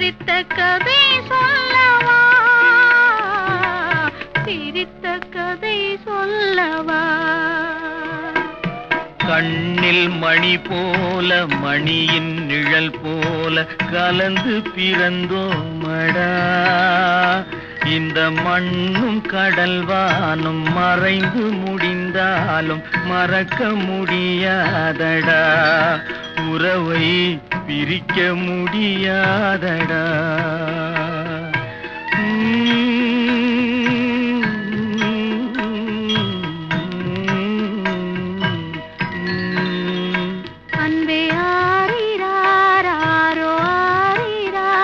சிரித்த கதை சொல்லவா, சிரித்த கதை சொல்லவா. கண்ணில் மணி போல மணியின் நிழல் போல கலந்து பிறந்தோமடா. இந்த மண்ணும் கடல்வானும் மறைந்து முடிந்தாலும் மறக்க முடியாதடா. உறவை பிரிக்க முடியாதடா.